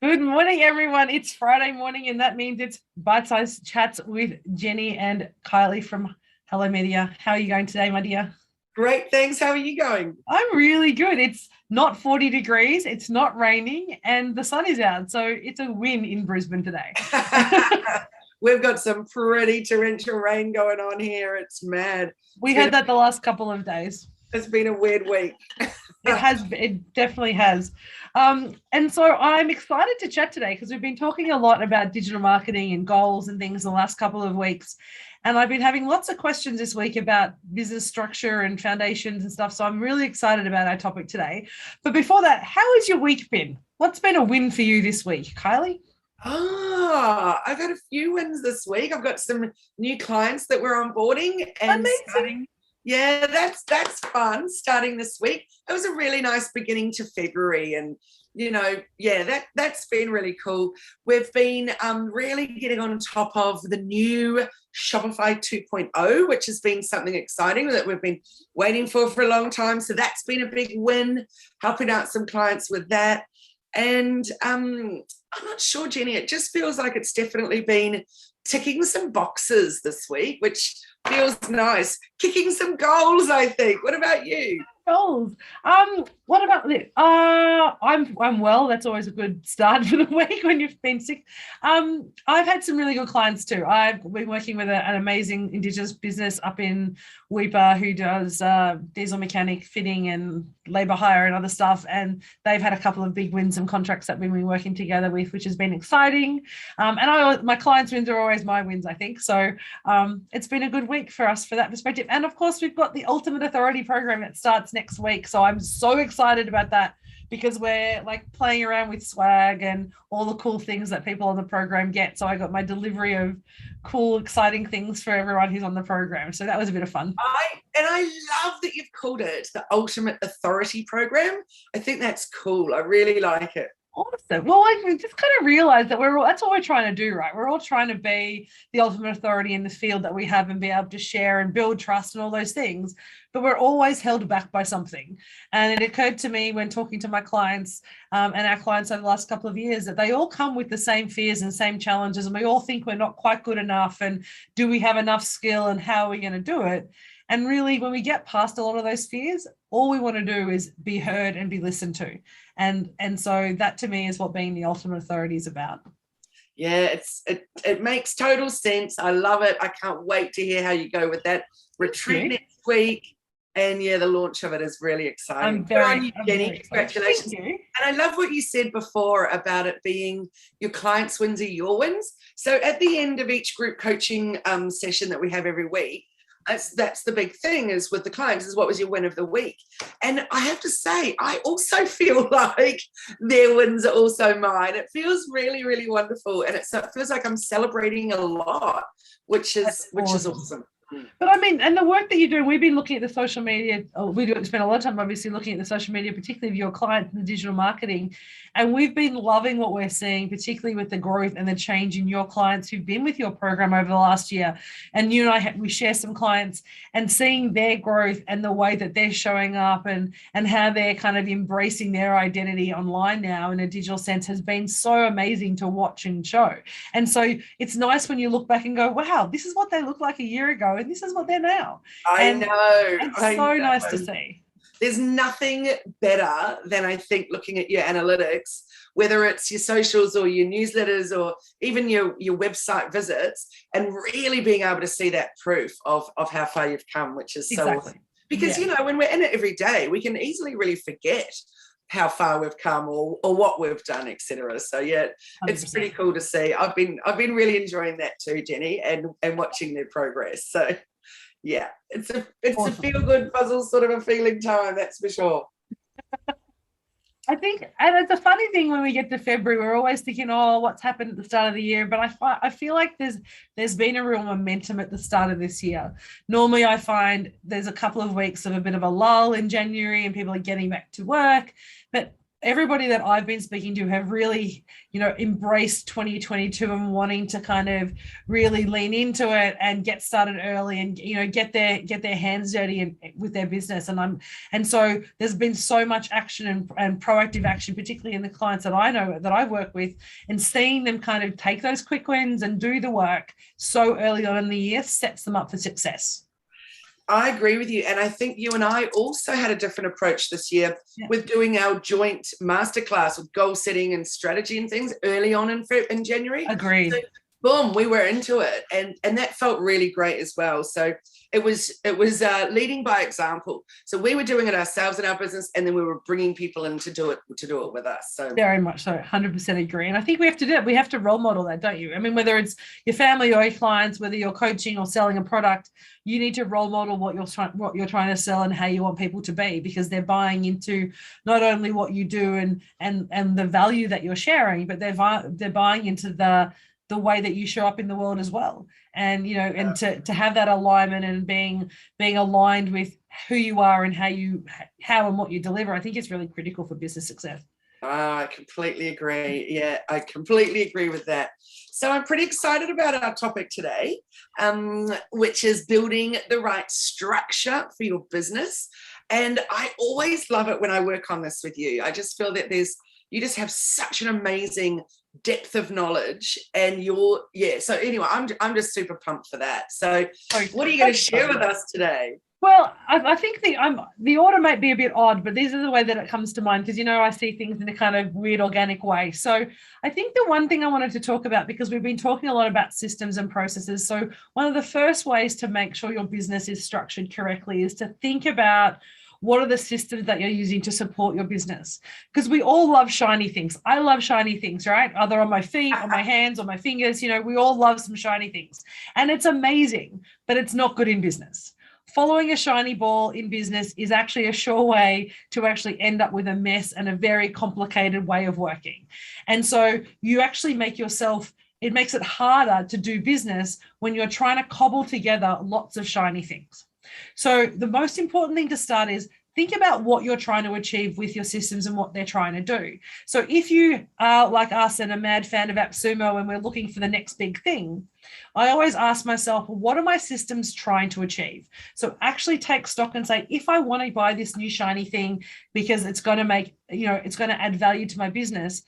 Good morning, everyone. It's Friday morning, and that means it's bite-sized chats with Jenny and Kylie from Hello Media. How are you going today, my dear? Great, thanks. How are you going? I'm really good. It's not 40 degrees, it's not raining, and the sun is out. So it's a win in Brisbane today. We've got some pretty torrential rain going on here. It's mad. We had that the last couple of days. It's been a weird week. It definitely has. And so I'm excited to chat today because we've been talking a lot about digital marketing and goals and things the last couple of weeks. And I've been having lots of questions this week about business structure and foundations and stuff. So I'm really excited about our topic today. But before that, how has your week been? What's been a win for you this week, Kylie? I've had a few wins this week. I've got some new clients that we're onboarding and Amazing. Yeah, that's fun. Starting this week, it was a really nice beginning to February, and that's been really cool. We've been really getting on top of the new Shopify 2.0, which has been something exciting that we've been waiting for a long time. So that's been a big win, helping out some clients with that. And I'm not sure, Jenny. It just feels like it's definitely been ticking some boxes this week, which feels nice. Kicking some goals, I think. What about you? Goals. What about this? I'm well. That's always a good start for the week when you've been sick. I've had some really good clients too. I've been working with an amazing Indigenous business up in Weipa who does diesel mechanic fitting and labour hire and other stuff. And they've had a couple of big wins and contracts that we've been working together with, which has been exciting. My clients' wins are always my wins, I think. So it's been a good week for us for that perspective. And of course, we've got the Ultimate Authority program that starts next week. So I'm so excited about that because we're like playing around with swag and all the cool things that people on the program get. So I got my delivery of cool, exciting things for everyone who's on the program. So that was a bit of fun. I love that you've called it the Ultimate Authority program. I think that's cool. I really like it. Awesome. Well, we just kind of realized that that's what we're trying to do, right? We're all trying to be the ultimate authority in the field that we have and be able to share and build trust and all those things. But we're always held back by something. And it occurred to me when talking to my clients and our clients over the last couple of years that they all come with the same fears and same challenges. And we all think we're not quite good enough. And do we have enough skill and how are we going to do it? And really, when we get past a lot of those fears, all we want to do is be heard and be listened to. And so that to me is what being the ultimate authority is about. Yeah, it makes total sense. I love it. I can't wait to hear how you go with that retreat next week. And yeah, the launch of it is really exciting. Jenny. Congratulations. And I love what you said before about it being your clients' wins are your wins. So at the end of each group coaching session that we have every week, that's the big thing is with the clients is what was your win of the week. And I have to say, I also feel like their wins are also mine. It feels really, really wonderful. And it feels like I'm celebrating a lot, which is awesome. But I mean, and the work that you do, we've been looking at the social media. We do spend a lot of time, obviously, looking at the social media, particularly of your clients and the digital marketing. And we've been loving what we're seeing, particularly with the growth and the change in your clients who've been with your program over the last year. And you and I, we share some clients and seeing their growth and the way that they're showing up and how they're kind of embracing their identity online now in a digital sense has been so amazing to watch and show. And so it's nice when you look back and go, wow, this is what they looked like a year ago. And this is what they're now. I know. It's so nice to see. There's nothing better than I think looking at your analytics, whether it's your socials or your newsletters or even your website visits, and really being able to see that proof of how far you've come, which is so awesome. Because, when we're in it every day, we can easily really forget how far we've come or what we've done, etc. So yeah, 100%. It's pretty cool to see. I've been really enjoying that too, Jenny, and watching their progress. So yeah, it's awesome. A feel good puzzle sort of a feeling time, that's for sure. I think, and it's a funny thing when we get to February, we're always thinking, oh, what's happened at the start of the year? But I feel like there's been a real momentum at the start of this year. Normally I find there's a couple of weeks of a bit of a lull in January and people are getting back to work. But everybody that I've been speaking to have really, embraced 2022 and wanting to kind of really lean into it and get started early and, get their hands dirty with their business. And so there's been so much action and proactive action, particularly in the clients that I know that I work with, and seeing them kind of take those quick wins and do the work so early on in the year sets them up for success. I agree with you. And I think you and I also had a different approach this year with doing our joint masterclass with goal setting and strategy and things early on in January. Agreed. So, boom, we were into it. And that felt really great as well. So it was leading by example. So we were doing it ourselves in our business, and then we were bringing people in to do it with us. So very much so, 100% agree. And I think we have to do it. We have to role model that, don't you? I mean, whether it's your family or your clients, whether you're coaching or selling a product, you need to role model what you're trying to sell and how you want people to be, because they're buying into not only what you do and the value that you're sharing, but they're buying into the way that you show up in the world as well. And, and to have that alignment and being aligned with who you are and how and what you deliver, I think is really critical for business success. I completely agree. Yeah, I completely agree with that. So I'm pretty excited about our topic today, which is building the right structure for your business. And I always love it when I work on this with you. I just feel that you just have such an amazing depth of knowledge, and so anyway, I'm just super pumped for that. So what are you going to share with us today? Well, I think the order might be a bit odd, but these are the way that it comes to mind, because I see things in a kind of weird organic way. So I think the one thing I wanted to talk about, because we've been talking a lot about systems and processes, so one of the first ways to make sure your business is structured correctly is to think about what are the systems that you're using to support your business? Because we all love shiny things. I love shiny things, right? Either on my feet, on my hands, on my fingers. We all love some shiny things. And it's amazing, but it's not good in business. Following a shiny ball in business is actually a sure way to actually end up with a mess and a very complicated way of working. And so you actually it makes it harder to do business when you're trying to cobble together lots of shiny things. So the most important thing to start is think about what you're trying to achieve with your systems and what they're trying to do. So if you are like us and a mad fan of AppSumo and we're looking for the next big thing, I always ask myself, what are my systems trying to achieve? So actually take stock and say, if I want to buy this new shiny thing because it's going to make, it's going to add value to my business,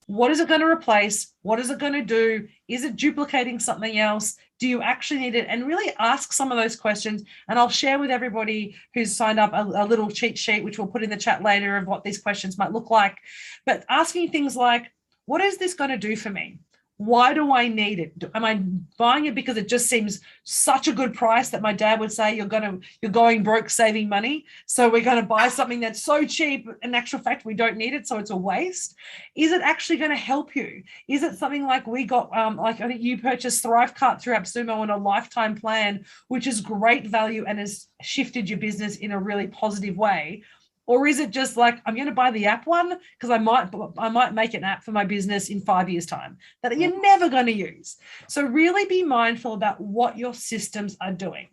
what is it going to replace? What is it going to do? Is it duplicating something else? Do you actually need it? And really ask some of those questions. And I'll share with everybody who's signed up a little cheat sheet, which we'll put in the chat later, of what these questions might look like. But asking things like, what is this going to do for me? Why do I need it? Am I buying it because it just seems such a good price that my dad would say you're going broke saving money, so we're going to buy something that's so cheap, in actual fact we don't need it, so it's a waste? Is it actually going to help you? Is it something like we got, like I think you purchased ThriveCart through AppSumo on a lifetime plan, which is great value and has shifted your business in a really positive way? Or is it just like, I'm going to buy the app one because I might make an app for my business in 5 years' time that you're never going to use? So really be mindful about what your systems are doing.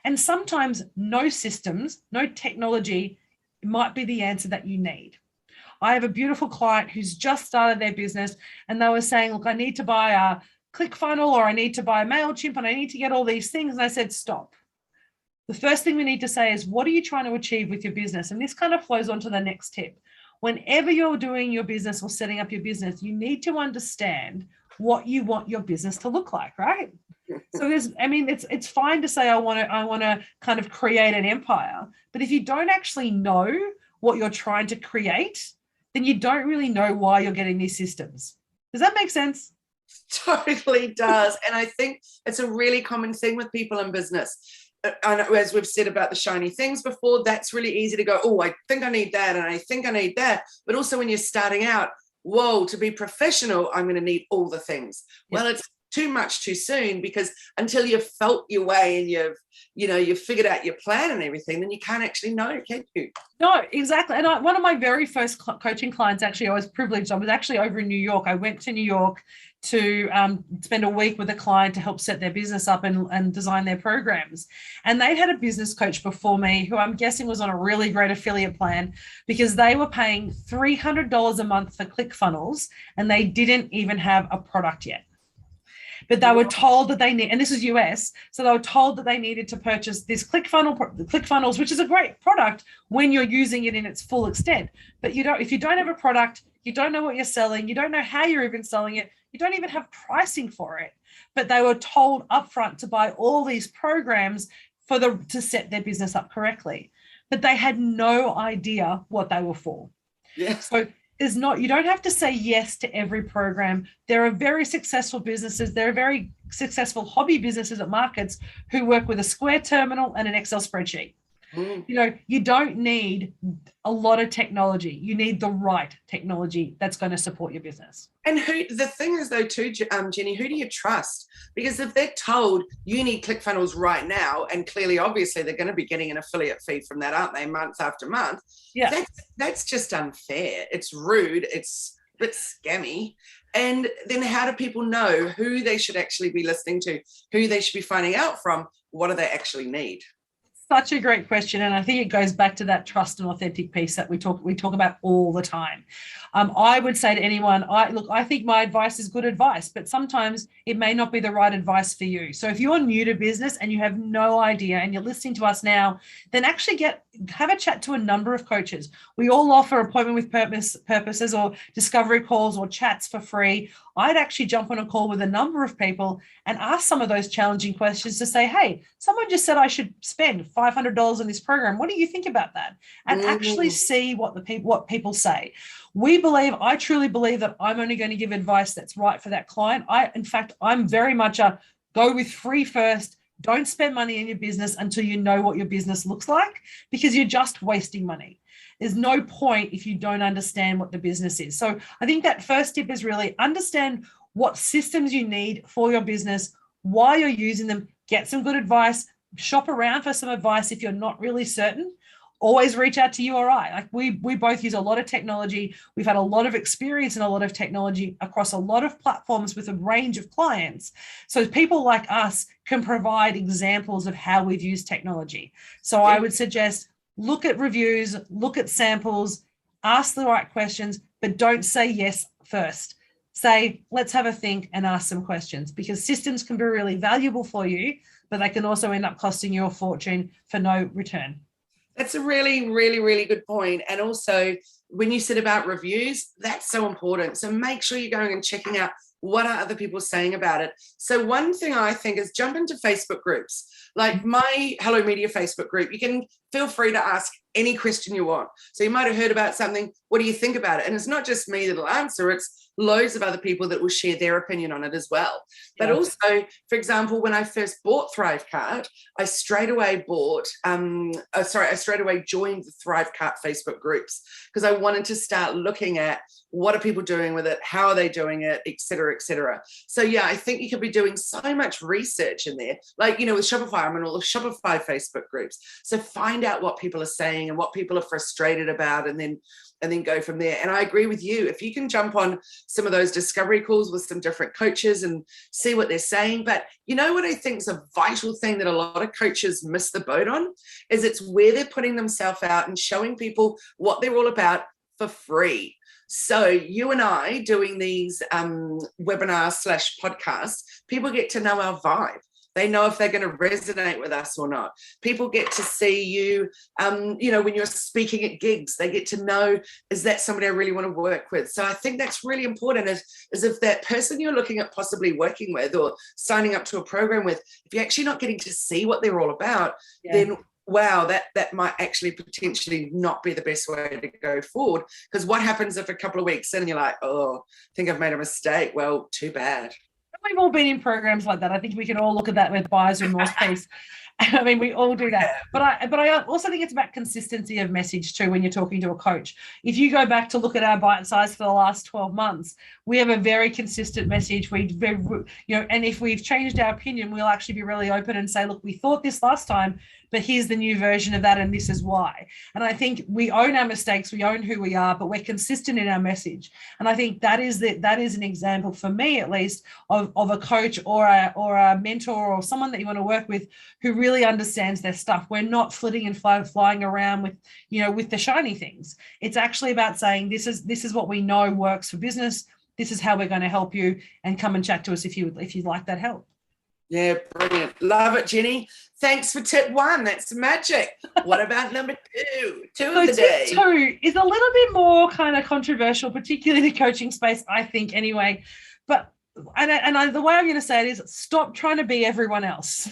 And sometimes no systems, no technology might be the answer that you need. I have a beautiful client who's just started their business, and they were saying, look, I need to buy a ClickFunnels, or I need to buy MailChimp, and I need to get all these things. And I said, stop. The first thing we need to say is, what are you trying to achieve with your business? And this kind of flows on to the next tip. Whenever you're doing your business or setting up your business, you need to understand what you want your business to look like, right? So it's fine to say, I want to kind of create an empire. But if you don't actually know what you're trying to create, then you don't really know why you're getting these systems. Does that make sense? Totally does. And I think it's a really common thing with people in business. I know, as we've said about the shiny things before, that's really easy to go, oh, I think I need that, and I think I need that. But also when you're starting out, whoa, to be professional, I'm going to need all the things. Yeah. Well, it's too much too soon, because until you've felt your way and you've figured out your plan and everything, then you can't actually know, can you? No, exactly. And one of my very first coaching clients, actually, I was privileged. I was actually over in New York. I went to New York to spend a week with a client to help set their business up and design their programs. And they had a business coach before me who I'm guessing was on a really great affiliate plan, because they were paying $300 a month for ClickFunnels and they didn't even have a product yet. But they were told that they need, and this is US, so they were told that they needed to purchase this ClickFunnels, which is a great product when you're using it in its full extent. But if you don't have a product, you don't know what you're selling, you don't know how you're even selling it, you don't even have pricing for it. But they were told upfront to buy all these programs to set their business up correctly. But they had no idea what they were for. Yeah. So you don't have to say yes to every program. There are very successful businesses. There are very successful hobby businesses at markets who work with a Square terminal and an Excel spreadsheet. You don't need a lot of technology. You need the right technology that's going to support your business. And the thing is though too, Jenny, who do you trust? Because if they're told you need ClickFunnels right now, and clearly, obviously, they're going to be getting an affiliate fee from that, aren't they, month after month? Yeah. That's just unfair. It's rude. It's a bit scammy. And then how do people know who they should actually be listening to, who they should be finding out from? What do they actually need? Such a great question, and I think it goes back to that trust and authentic piece that we talk about all the time. I would say to anyone, I think my advice is good advice, but sometimes it may not be the right advice for you. So if you're new to business and you have no idea and you're listening to us now, then actually have a chat to a number of coaches. We all offer appointment with purposes or discovery calls or chats for free. I'd actually jump on a call with a number of people and ask some of those challenging questions to say, hey, someone just said I should spend $500 on this program. What do you think about that? And actually see what people say. I truly believe that I'm only going to give advice that's right for that client. I'm very much a go with free first. Don't spend money in your business until you know what your business looks like, because you're just wasting money. There's no point if you don't understand what the business is. So I think that first tip is really understand what systems you need for your business, why you're using them, get some good advice, shop around for some advice if you're not really certain. Always reach out to URI. Like we both use a lot of technology. We've had a lot of experience in a lot of technology across a lot of platforms with a range of clients. So people like us can provide examples of how we've used technology. So I would suggest look at reviews, look at samples, ask the right questions, but don't say yes first. Say, let's have a think and ask some questions, because systems can be really valuable for you, but they can also end up costing you a fortune for no return. That's a really, really, really good point. And also, when you said about reviews, that's so important. So make sure you're going and checking out what are other people saying about it. So one thing I think is jump into Facebook groups. Like my Hello Media Facebook group, you can feel free to ask any question you want. So you might have heard about something. What do you think about it? And it's not just me that'll answer. It's loads of other people that will share their opinion on it as well. But also, for example, when I first bought Thrivecart, I straight away joined the Thrivecart Facebook groups, because I wanted to start looking at what are people doing with it, how are they doing it, et cetera, et cetera. So yeah, I think you could be doing so much research in there. Like, with Shopify, I'm in all the Shopify Facebook groups. So find out what people are saying and what people are frustrated about, and then go from there. And I agree with you. If you can jump on some of those discovery calls with some different coaches and see what they're saying. But you know what I think is a vital thing that a lot of coaches miss the boat on is it's where they're putting themselves out and showing people what they're all about for free. So you and I doing these webinars / podcasts, people get to know our vibe. They know if they're going to resonate with us or not. People get to see you, when you're speaking at gigs, they get to know, is that somebody I really want to work with? So I think that's really important, is if that person you're looking at possibly working with or signing up to a program with, if you're actually not getting to see what they're all about, then wow, that might actually potentially not be the best way to go forward. Because what happens if a couple of weeks in you're like, oh, I think I've made a mistake? Well, too bad. We've all been in programs like that. I think we can all look at that with buyer's remorse piece. I mean, we all do that. But I also think it's about consistency of message too when you're talking to a coach. If you go back to look at our bite size for the last 12 months, we have a very consistent message. And if we've changed our opinion, we'll actually be really open and say, look, we thought this last time, but here's the new version of that, and this is why. And I think we own our mistakes, we own who we are, but we're consistent in our message. And I think that is an example for me, at least, of a coach or a mentor or someone that you want to work with who really understands their stuff. We're not flitting and flying around with the shiny things. It's actually about saying this is what we know works for business. This is how we're going to help you, and come and chat to us if you'd like that help. Yeah, brilliant. Love it, Jenny. Thanks for tip 1. That's magic. What about number 2? Of the day. Tip 2 is a little bit more kind of controversial, particularly in the coaching space, I think, anyway. But the way I'm going to say it is stop trying to be everyone else.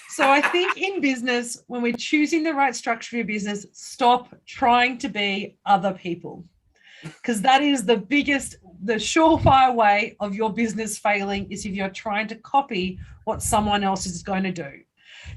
So I think in business, when we're choosing the right structure for your business, stop trying to be other people, because that is the surefire way of your business failing, is if you're trying to copy what someone else is going to do.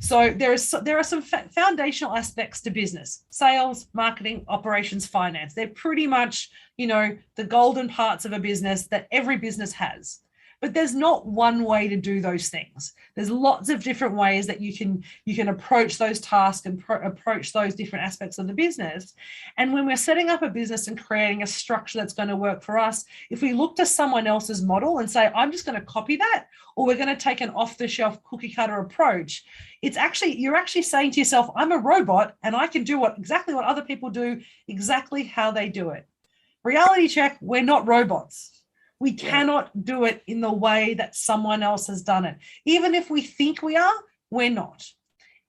So there are some foundational aspects to business: sales, marketing, operations, finance. They're pretty much, the golden parts of a business that every business has. But there's not one way to do those things. There's lots of different ways that you can approach those tasks and approach those different aspects of the business. And when we're setting up a business and creating a structure that's going to work for us, if we look to someone else's model and say, I'm just going to copy that, or we're going to take an off-the-shelf cookie-cutter approach, you're actually saying to yourself, I'm a robot and I can do exactly what other people do, exactly how they do it. Reality check, we're not robots. We cannot do it in the way that someone else has done it. Even if we think we are, we're not.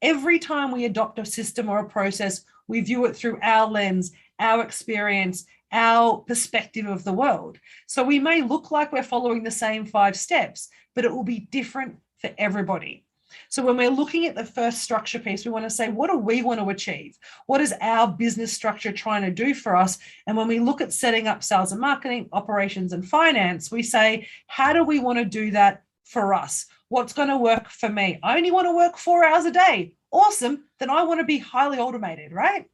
Every time we adopt a system or a process, we view it through our lens, our experience, our perspective of the world. So we may look like we're following the same 5 steps, but it will be different for everybody. So when we're looking at the first structure piece, we want to say, what do we want to achieve? What is our business structure trying to do for us? And when we look at setting up sales and marketing, operations and finance, we say, how do we want to do that for us? What's going to work for me? I only want to work 4 hours a day. Awesome. Then I want to be highly automated, right?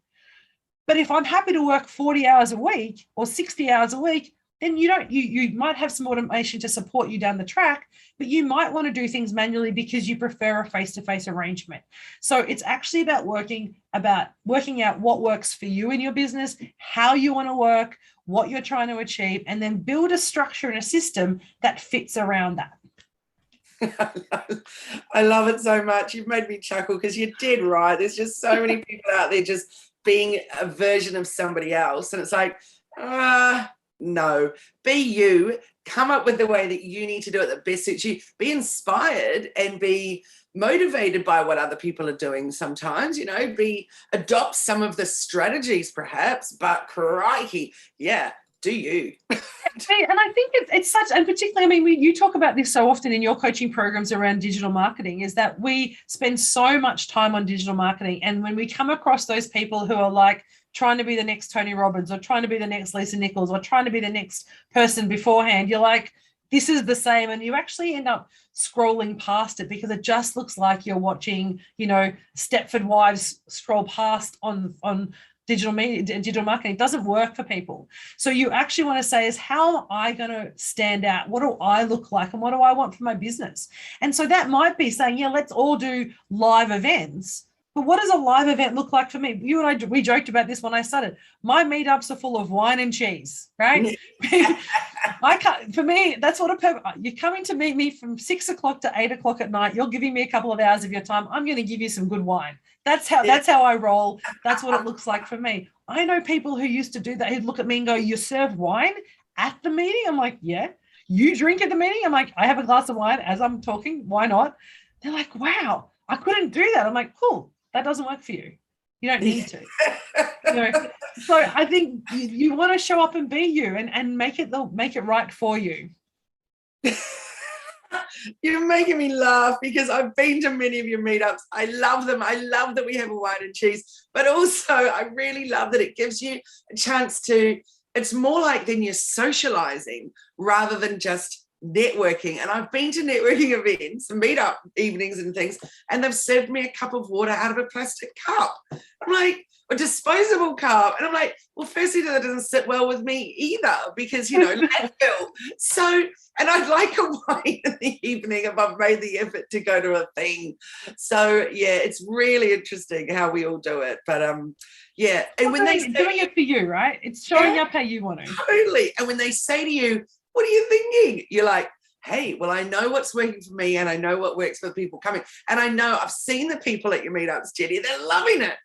But if I'm happy to work 40 hours a week or 60 hours a week, then you might have some automation to support you down the track, but you might want to do things manually because you prefer a face-to-face arrangement. So it's actually about working out what works for you in your business, how you want to work, what you're trying to achieve, and then build a structure and a system that fits around that. I love it so much. You've made me chuckle because you did right. There's just so many people out there just being a version of somebody else. And it's like, no, be you, come up with the way that you need to do it that best suits you, be inspired and be motivated by what other people are doing sometimes, adopt some of the strategies perhaps, but crikey, do you. And I think it's such, and particularly, you talk about this so often in your coaching programs around digital marketing, is that we spend so much time on digital marketing. And when we come across those people who are like, trying to be the next Tony Robbins or trying to be the next Lisa Nichols or trying to be the next person beforehand, you're like, this is the same. And you actually end up scrolling past it because it just looks like you're watching, Stepford Wives scroll past on digital media, digital marketing. It doesn't work for people. So you actually want to say is, how am I going to stand out? What do I look like? And what do I want for my business? And so that might be saying, let's all do live events. But what does a live event look like for me? You and we joked about this when I started. My meetups are full of wine and cheese, right? For me, that's what you're coming to meet me from 6 o'clock to 8 o'clock at night. You're giving me a couple of hours of your time. I'm going to give you some good wine. That's how I roll. That's what it looks like for me. I know people who used to do that, who'd look at me and go, you serve wine at the meeting? I'm like, yeah. You drink at the meeting? I'm like, I have a glass of wine as I'm talking. Why not? They're like, wow, I couldn't do that. I'm like, cool. That doesn't work for you. You don't need to. So I think you want to show up and be you and make it right for you. You're making me laugh because I've been to many of your meetups. I love them. I love that we have a wine and cheese, but also I really love that it gives you a chance to, it's more like then you're socializing rather than just networking, and I've been to networking events and meet up evenings and things, and they've served me a cup of water out of a plastic cup. I'm like, a disposable cup. And I'm like, well, firstly, that doesn't sit well with me either, because, you know, landfill. So, and I'd like a wine in the evening if I've made the effort to go to a thing. So yeah, it's really interesting how we all do it. But yeah. And when they say doing it for you, right? It's showing up how you want to. Totally. And when they say to you, what are you thinking? You're like, hey, well, I know what's working for me, and I know what works for people coming. And I know I've seen the people at your meetups, Jenny, they're loving it.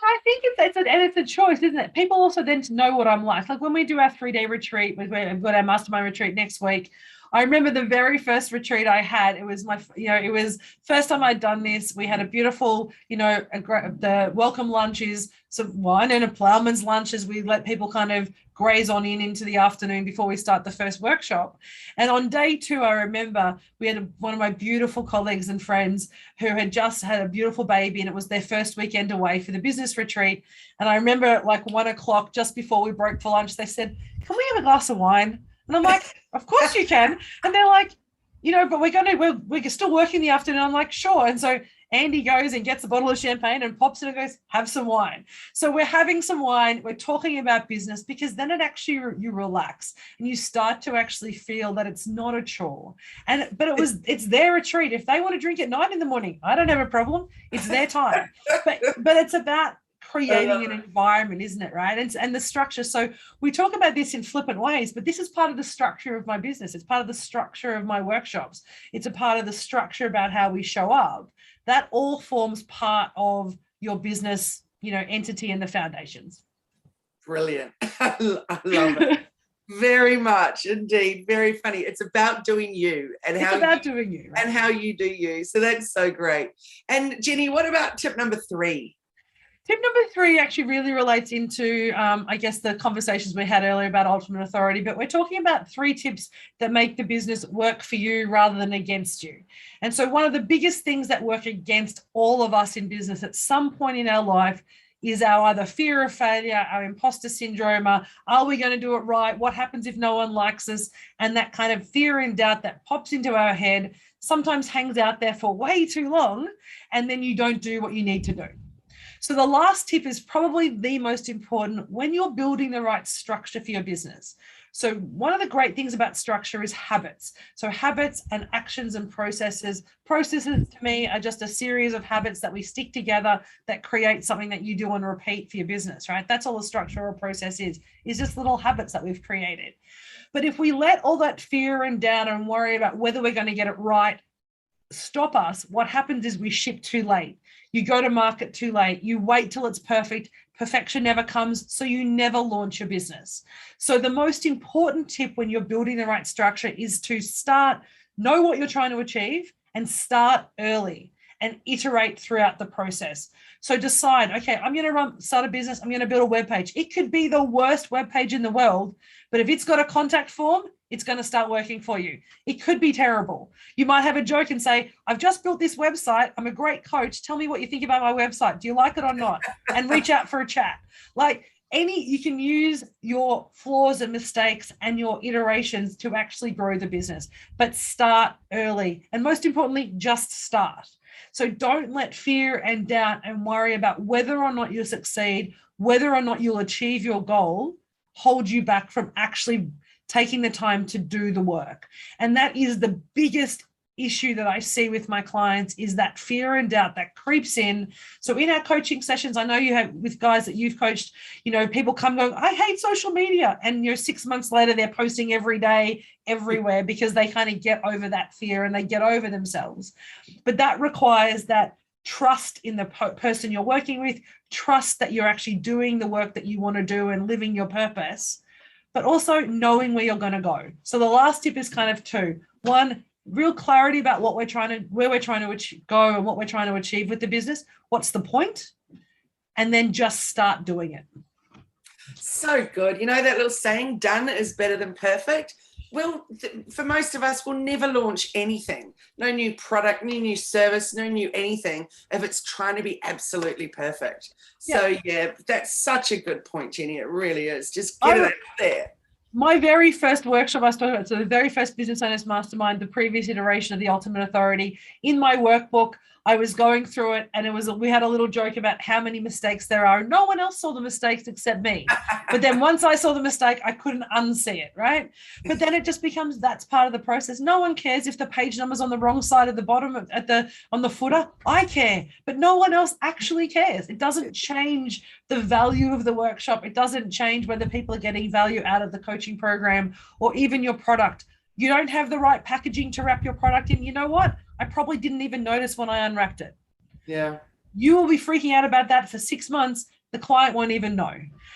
I think it's a choice, isn't it? People also then to know what I'm like. Like when we do our 3-day retreat, we've got our mastermind retreat next week. I remember the very first retreat I had. It was it was first time I'd done this. We had a beautiful, the welcome lunch is some wine and a ploughman's lunch as we let people kind of graze on into the afternoon before we start the first workshop. And on day 2, I remember we had one of my beautiful colleagues and friends who had just had a beautiful baby, and it was their first weekend away for the business retreat. And I remember at like 1 o'clock, just before we broke for lunch, they said, "Can we have a glass of wine?" And I'm like, "Of course you can." And they're like, but we're still working the afternoon. I'm like, "Sure." And so Andy goes and gets a bottle of champagne and pops it and goes, "Have some wine." So we're having some wine. We're talking about business, because then it actually, you relax and you start to actually feel that it's not a chore. But it's their retreat. If they want to drink at 9 a.m, I don't have a problem. It's their time. But it's about creating an environment, isn't it, right? And the structure. So we talk about this in flippant ways, but this is part of the structure of my business. It's part of the structure of my workshops. It's a part of the structure about how we show up. That all forms part of your business, entity and the foundations. Brilliant. I love it. Very much indeed. Very funny. It's about doing you and doing you, right? And how you do you. So that's so great. And Jenny, what about tip number 3? Tip number 3 actually really relates into, I guess, the conversations we had earlier about ultimate authority, but we're talking about 3 tips that make the business work for you rather than against you. And so one of the biggest things that work against all of us in business at some point in our life is our either fear of failure, our imposter syndrome, are we going to do it right? What happens if no one likes us? And that kind of fear and doubt that pops into our head, sometimes hangs out there for way too long, and then you don't do what you need to do. So the last tip is probably the most important when you're building the right structure for your business. So one of the great things about structure is habits. So habits and actions and processes. Processes to me are just a series of habits that we stick together that create something that you do and repeat for your business, right? That's all a structure or process is just little habits that we've created. But if we let all that fear and doubt and worry about whether we're going to get it right stop us, what happens is we ship too late. You go to market too late. You wait till it's perfect. Perfection never comes, so you never launch your business. So the most important tip when you're building the right structure is to know what you're trying to achieve, and start early and iterate throughout the process. So decide, okay, I'm going to start a business. I'm going to build a web page. It could be the worst web page in the world, but if it's got a contact form, it's going to start working for you. It could be terrible. You might have a joke and say, "I've just built this website. I'm a great coach. Tell me what you think about my website. Do you like it or not?" And reach out for a chat. You can use your flaws and mistakes and your iterations to actually grow the business, but start early. And most importantly, just start. So don't let fear and doubt and worry about whether or not you'll succeed, whether or not you'll achieve your goal, hold you back from actually taking the time to do the work. And that is the biggest issue that I see with my clients, is that fear and doubt that creeps in. So in our coaching sessions, I know you have with guys that you've coached, people come going, "I hate social media." And 6 months later, they're posting every day, everywhere, because they kind of get over that fear and they get over themselves. But that requires that trust in the person you're working with, trust that you're actually doing the work that you want to do and living your purpose, but also knowing where you're going to go. So the last tip is kind of 2. 1, real clarity about where we're trying to go and what we're trying to achieve with the business. What's the point? And then just start doing it. So good. That little saying, done is better than perfect. Well, for most of us, we'll never launch anything. No new product, no new service, no new anything if it's trying to be absolutely perfect. So, yeah, that's such a good point, Jenny. It really is. Just get it out there. My very first workshop I started about, so the very first Business Owners Mastermind, the previous iteration of the Ultimate Authority, in my workbook, I was going through it, and we had a little joke about how many mistakes there are. No one else saw the mistakes except me. But then once I saw the mistake, I couldn't unsee it, right? But then it just becomes, that's part of the process. No one cares if the page number's on the wrong side of the bottom on the footer. I care, but no one else actually cares. It doesn't change the value of the workshop. It doesn't change whether people are getting value out of the coaching program or even your product. You don't have the right packaging to wrap your product in. You know what? I probably didn't even notice when I unwrapped it. Yeah. You will be freaking out about that for 6 months. The client won't even know.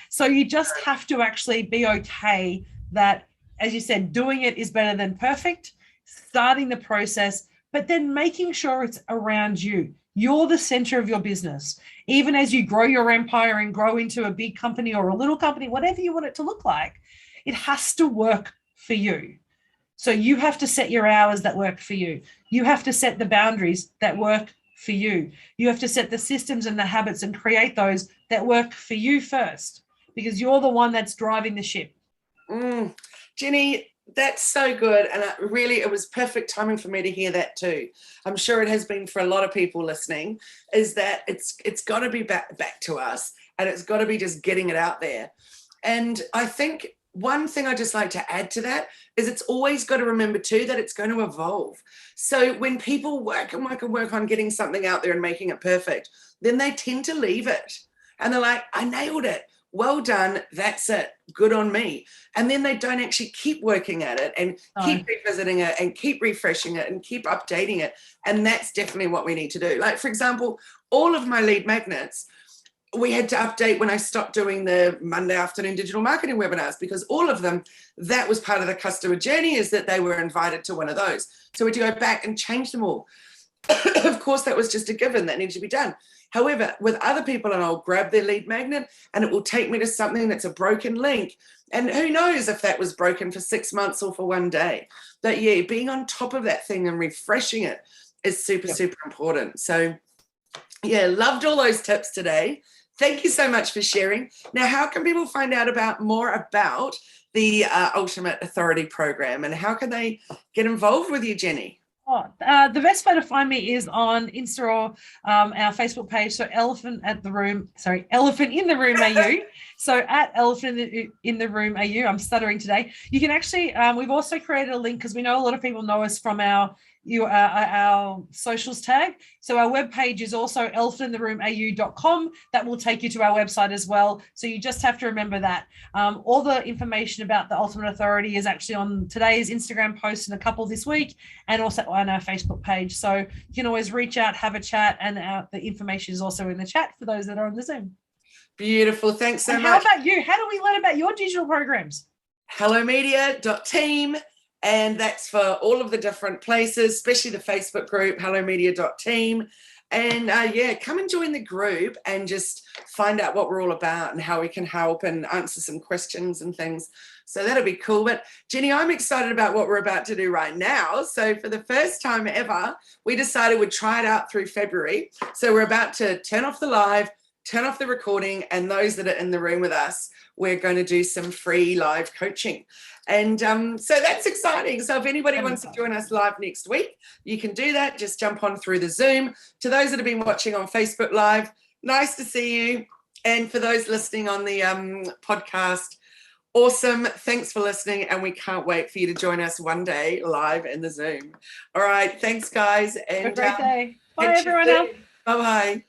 So you just have to actually be okay that, as you said, doing it is better than perfect, starting the process, but then making sure it's around you. You're the center of your business. Even as you grow your empire and grow into a big company or a little company, whatever you want it to look like, it has to work for you. So you have to set your hours that work for you. You have to set the boundaries that work for you. You have to set the systems and the habits and create those that work for you first, because you're the one that's driving the ship. Jenny, that's so good. And it was perfect timing for me to hear that too. I'm sure it has been for a lot of people listening, is that it's got to be back to us, and it's got to be just getting it out there. And I think one thing I just like to add to that is it's always got to remember too that it's going to evolve. So when people work on getting something out there and making it perfect, then they tend to leave it. And they're like, I nailed it. Well done. That's it. Good on me. And then they don't actually keep working at it and keep revisiting it and keep refreshing it and keep updating it. And that's definitely what we need to do. Like, for example, all of my lead magnets, we had to update when I stopped doing the Monday afternoon digital marketing webinars, because all of them, that was part of the customer journey, is that they were invited to one of those. So we had to go back and change them all. Of course, that was just a given that needed to be done. However, with other people, and I'll grab their lead magnet and it will take me to something that's a broken link. And who knows if that was broken for 6 months or for one day. But yeah, being on top of that thing and refreshing it is super, super important. So yeah, loved all those tips today. Thank you so much for sharing. Now, how can people find out more about the Ultimate Authority program, and how can they get involved with you, Jenny? The best way to find me is on Insta or our Facebook page. So Elephant in the Room AU. So at Elephant in the Room AU. I'm stuttering today. You can actually, we've also created a link, because we know a lot of people know us from our socials tag. So our webpage is also elephantintheroomau.com. That will take you to our website as well. So you just have to remember that. All the information about the Ultimate Authority is actually on today's Instagram post and a couple this week, and also on our Facebook page. So you can always reach out, have a chat, and the information is also in the chat for those that are on the Zoom. Beautiful. Thanks so much. How about you? How do we learn about your digital programs? hellomedia.team. And that's for all of the different places, especially the Facebook group, hellomedia.team. And come and join the group and just find out what we're all about and how we can help and answer some questions and things. So that'll be cool. But Jenny, I'm excited about what we're about to do right now. So for the first time ever, we decided we'd try it out through February. So we're about to turn off the live, turn off the recording, and those that are in the room with us, we're going to do some free live coaching. And so that's exciting. So if anybody wants to join us live next week, you can do that. Just jump on through the Zoom. To those that have been watching on Facebook Live, nice to see you. And for those listening on the podcast, awesome. Thanks for listening. And we can't wait for you to join us one day live in the Zoom. All right. Thanks, guys. And have a great day. Bye, everyone. Bye-bye.